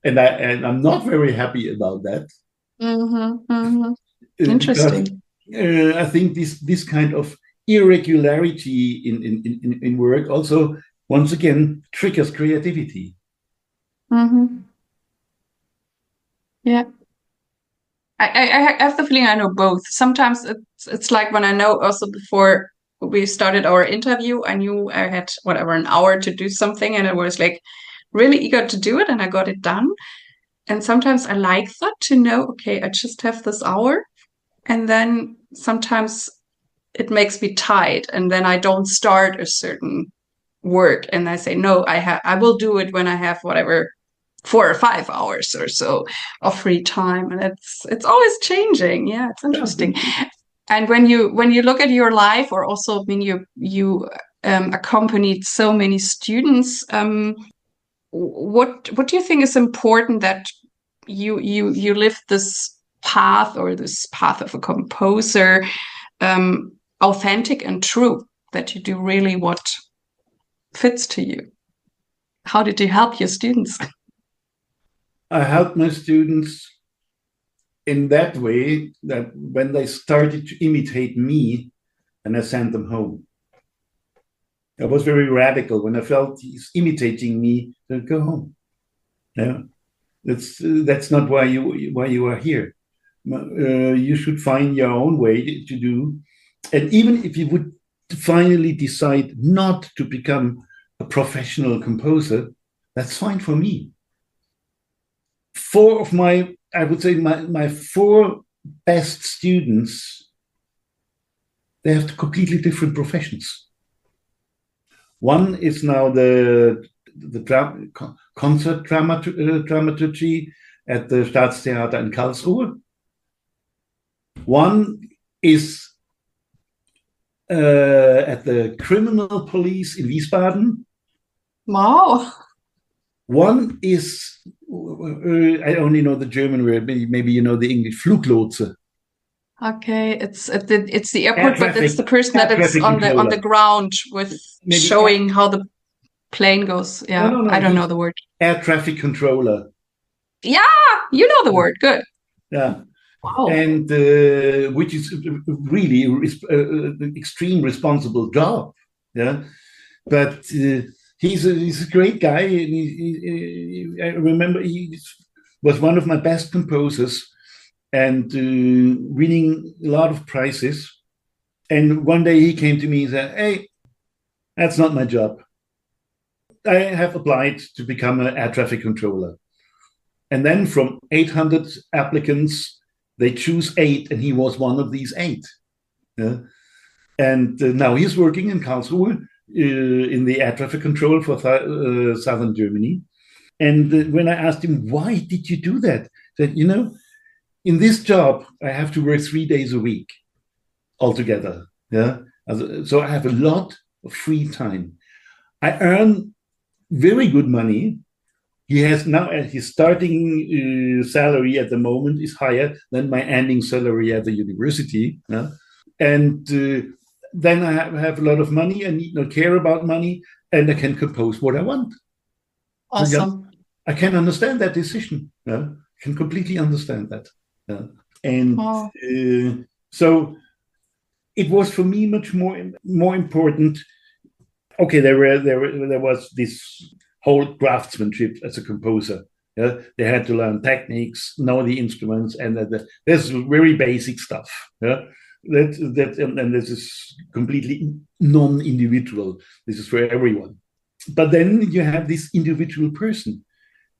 and I'm not very happy about that. Interesting. I think this kind of irregularity in work also once again triggers creativity. Mm-hmm. Yeah. I have the feeling I know both. Sometimes it's like when I know also before we started our interview, I knew I had whatever an hour to do something, and I was like really eager to do it, and I got it done. And sometimes I like that to know, okay, I just have this hour, and then sometimes it makes me tight, and then I don't start a certain work, and I say no, I will do it when I have whatever 4 or 5 hours or so of free time, and it's always changing. Yeah, it's interesting. And when you look at your life, or also when you accompanied so many students, what do you think is important that you live this path, or this path of a composer, authentic and true, that you do really what fits to you? How did you help your students? I help my students in that way that when they started to imitate me, and I sent them home. I was very radical when I felt he's imitating me. Then go home. Yeah, that's not why you are here. You should find your own way to do. And even if you would finally decide not to become a professional composer, that's fine for me. I would say my four best students, they have completely different professions. One is now the concert dramaturgy at the Staatstheater in Karlsruhe. One is at the criminal police in Wiesbaden. Wow. One is, I only know the German word, maybe you know the English, Fluglotse. Okay, it's the airport, but it's the person that is on the ground with Maybe showing how the plane goes. Yeah, no, I don't know the word. Air traffic controller. Yeah, you know the word. Good. Yeah. Wow. And which is really extreme responsible job. Yeah. But he's a great guy. And I remember he was one of my best composers, and winning a lot of prizes. And one day he came to me and said, "Hey, that's not my job. I have applied to become an air traffic controller." And then from 800 applicants, they choose 8, and he was one of these 8. Yeah? And now he's working in Karlsruhe in the air traffic control for southern Germany. And when I asked him, why did you do that? He said, in this job, I have to work 3 days a week altogether. Yeah. So I have a lot of free time. I earn very good money. He has now, his starting salary at the moment is higher than my ending salary at the university. Yeah? And then I have a lot of money. I need not care about money, and I can compose what I want. Awesome. So, yeah, I can understand that decision. Yeah? I can completely understand that. Yeah? And so it was for me much more important. Okay, there was this whole craftsmanship as a composer. Yeah? They had to learn techniques, know the instruments, and there's very basic stuff. Yeah? And this is completely non-individual. This is for everyone. But then you have this individual person.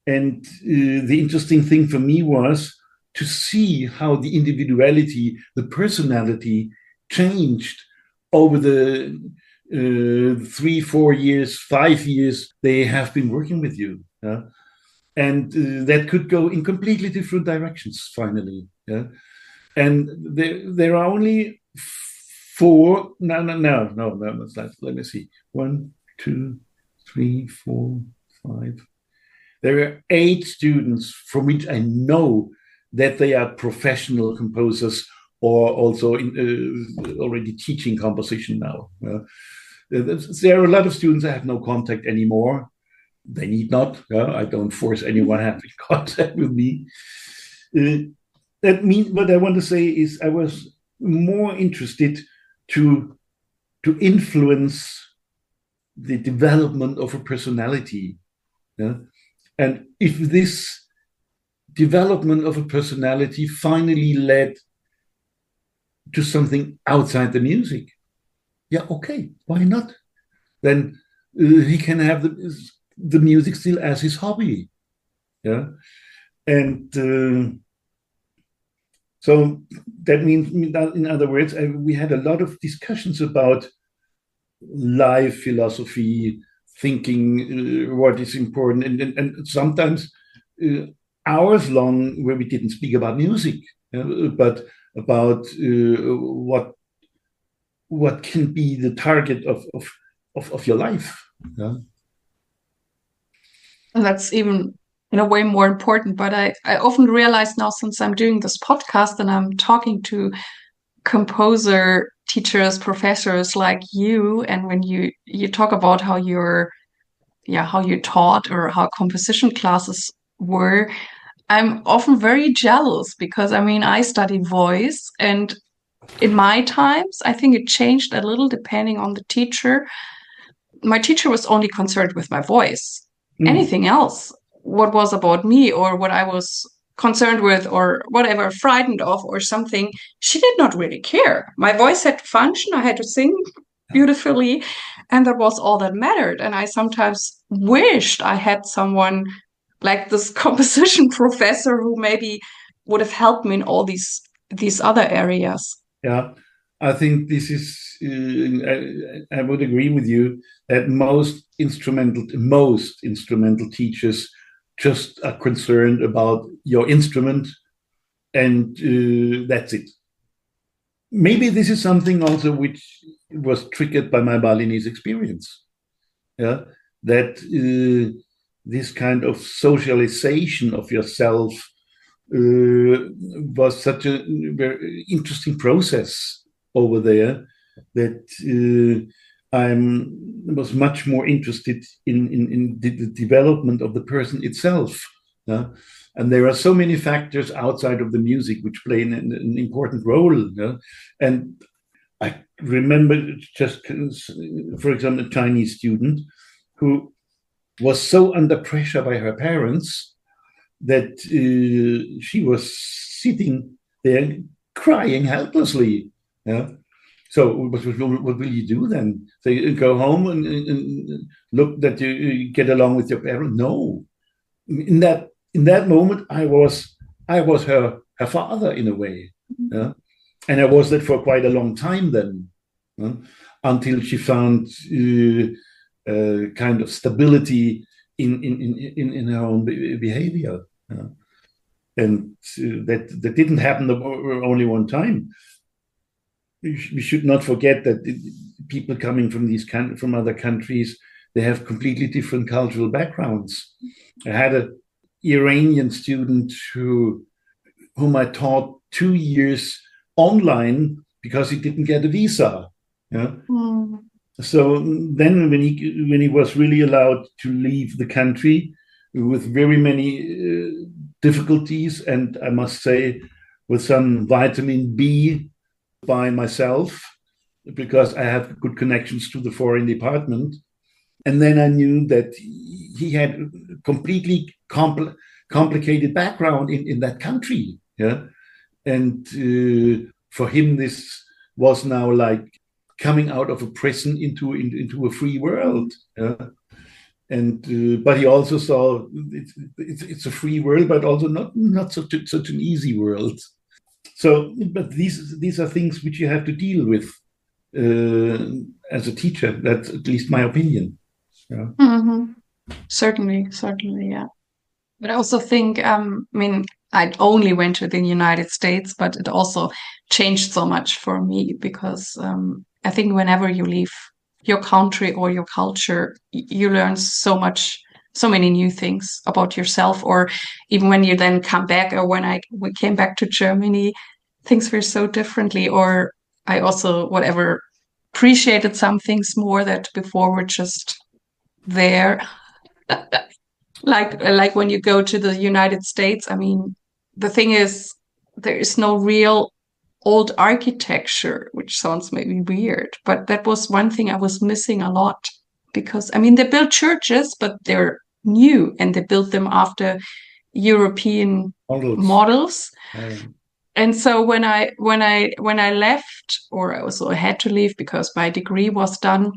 And the interesting thing for me was to see how the individuality, the personality changed over the 3, 4 years, 5 years they have been working with you. Yeah? And that could go in completely different directions finally. Yeah? And there are only 4. No. Let me see. 1, 2, 3, 4, 5. There are 8 students from which I know that they are professional composers, or also already teaching composition now. There are a lot of students that have no contact anymore. They need not. I don't force anyone having contact with me. That means, what I want to say is, I was more interested to influence the development of a personality. Yeah? And if this development of a personality finally led to something outside the music, yeah, okay, why not? Then he can have the music still as his hobby. Yeah. And so that means, in other words, we had a lot of discussions about life philosophy, thinking what is important, and sometimes hours long where we didn't speak about music, but about what can be the target of your life. Yeah? And that's even in a way more important. But I often realize now, since I'm doing this podcast and I'm talking to composer teachers, professors like you, and when you talk about how how you taught or how composition classes were, I'm often very jealous because I mean I study voice, and in my times I think it changed a little depending on the teacher. My teacher was only concerned with my voice. Anything else, what was about me or what I was concerned with or whatever, frightened of or something, she did not really care. My voice had to function, I had to sing beautifully, and that was all that mattered. And I sometimes wished I had someone like this composition professor who maybe would have helped me in all these other areas. Yeah, I think this is. I would agree with you that most instrumental teachers just are concerned about your instrument, and that's it. Maybe this is something also which was triggered by my Balinese experience. Yeah, that this kind of socialization of yourself was such a very interesting process over there that I was much more interested in the development of the person itself. Yeah? And there are so many factors outside of the music which play an important role. Yeah? And I remember just, for example, a Chinese student who was so under pressure by her parents that she was sitting there crying helplessly. Yeah. So what will you do then? So you go home and look that you get along with your parents? No. In that moment, I was her father in a way. Yeah. And I was that for quite a long time then, until she found kind of stability in her own behavior. And that didn't happen only one time. We should not forget that people coming from other countries, they have completely different cultural backgrounds. I had an Iranian student whom I taught 2 years online because he didn't get a visa. Yeah. So then when he was really allowed to leave the country with very many difficulties, and I must say with some vitamin B by myself, because I have good connections to the foreign department. And then I knew that he had a completely complicated background in that country. Yeah. And for him, this was now like coming out of a prison into a free world. Yeah. And but he also saw it's a free world, but also not such an easy world. So, but these are things which you have to deal with as a teacher. That's at least my opinion. Yeah. Mm-hmm. Certainly, yeah. But I also think, I mean, I only went to the United States, but it also changed so much for me because I think whenever you leave your country or your culture, you learn so many new things about yourself. Or even when you then come back, or when we came back to Germany, things were so differently. Or I also, whatever, appreciated some things more that before were just there. Like when you go to the United States, I mean, the thing is, there is no real old architecture, which sounds maybe weird, but that was one thing I was missing a lot. Because, I mean, they built churches, but they're new and they built them after European models. And so when I left, or I also had to leave because my degree was done,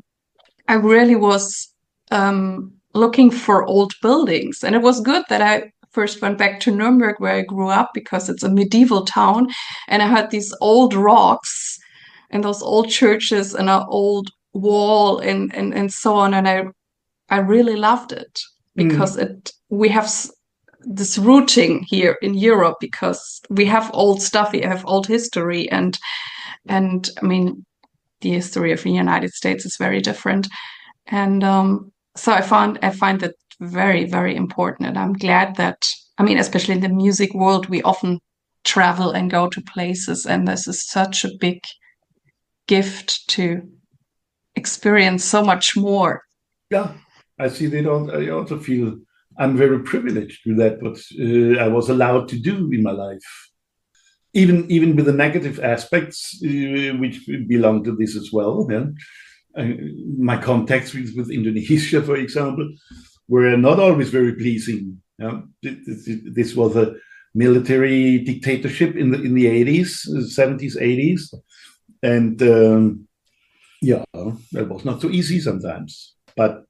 I really was looking for old buildings. And it was good that I first went back to Nuremberg, where I grew up, because it's a medieval town, and I had these old rocks and those old churches and an old wall and so on. And I really loved it because we have this rooting here in Europe, because we have old stuff, we have old history, and I mean, the history of the United States is very different. And so I find that very, very important. And I'm glad that, I mean, especially in the music world, we often travel and go to places, and this is such a big gift to experience so much more. Yeah, I see that. I also feel I'm very privileged with that, what I was allowed to do in my life. Even with the negative aspects, which belong to this as well. Yeah? My contacts with Indonesia, for example, were not always very pleasing. Yeah? This was a military dictatorship in the 80s, 70s, 80s. And that was not so easy sometimes. But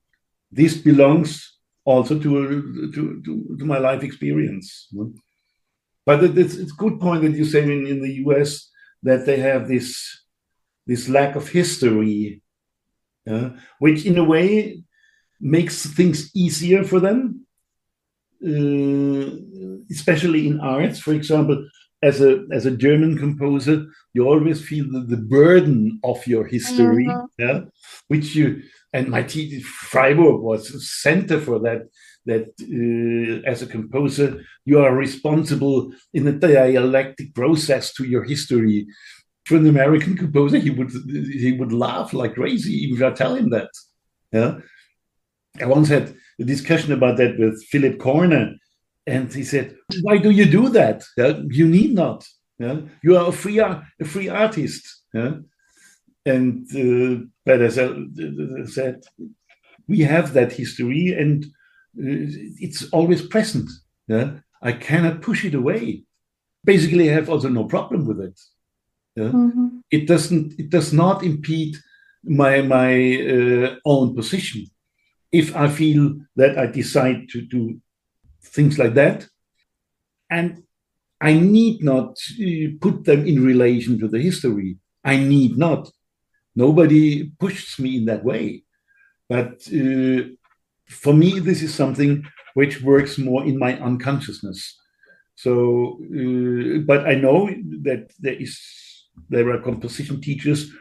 this belongs also to my life experience. But it's a good point that you say in the US that they have this lack of history, which in a way makes things easier for them, especially in arts. For example, as a German composer, you always feel the burden of your history, which you, and my Freiburg was a center for that. As a composer, you are responsible in a dialectic process to your history. For an American composer, he would laugh like crazy if I tell him that. Yeah, I once had a discussion about that with Philip Corner, and he said, "Why do you do that? Yeah? You need not. Yeah? You are a free artist." Yeah? And but as I said, we have that history, and it's always present. Yeah? I cannot push it away. Basically, I have also no problem with it. Yeah? It does not impede my own position. If I feel that I decide to do things like that, and I need not put them in relation to the history. I need not. Nobody pushes me in that way. But for me, this is something which works more in my unconsciousness. So, but I know that there are composition teachers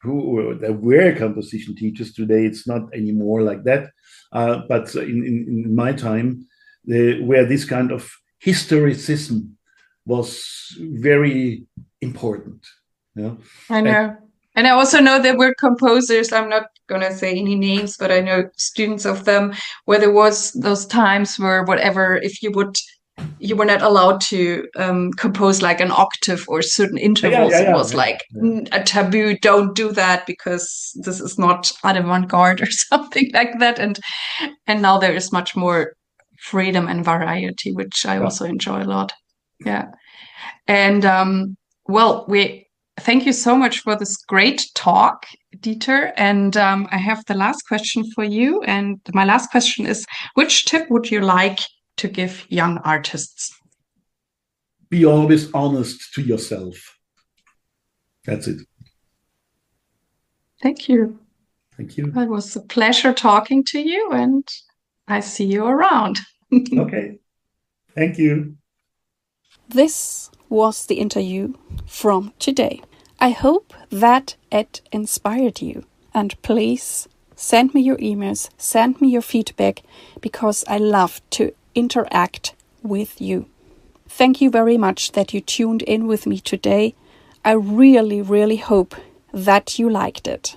there were composition teachers. Today, it's not anymore like that. But in my time, where this kind of historicism was very important. Yeah? I know. And I also know there were composers, I'm not going to say any names, but I know students of them, where there was those times where whatever, if you were not allowed to compose like an octave or certain intervals. It was like a taboo. Don't do that because this is not avant-garde or something like that. And now there is much more freedom and variety, which I also enjoy a lot. Yeah. And well, thank you so much for this great talk, Dieter. And I have the last question for you. And my last question is, which tip would you like to give young artists? Be always honest to yourself. That's it. Thank you. Thank you. It was a pleasure talking to you, and I see you around. Okay. Thank you. This was the interview from today. I hope that it inspired you. And please send me your emails, send me your feedback, because I love to interact with you. Thank you very much that you tuned in with me today. I really, really hope that you liked it.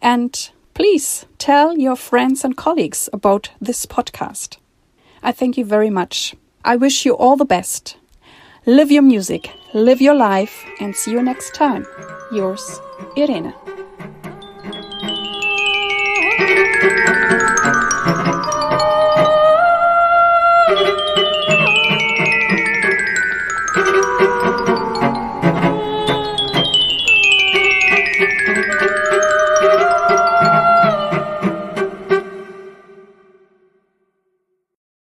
And please tell your friends and colleagues about this podcast. I thank you very much. I wish you all the best. Live your music, live your life, and see you next time. Yours, Irene.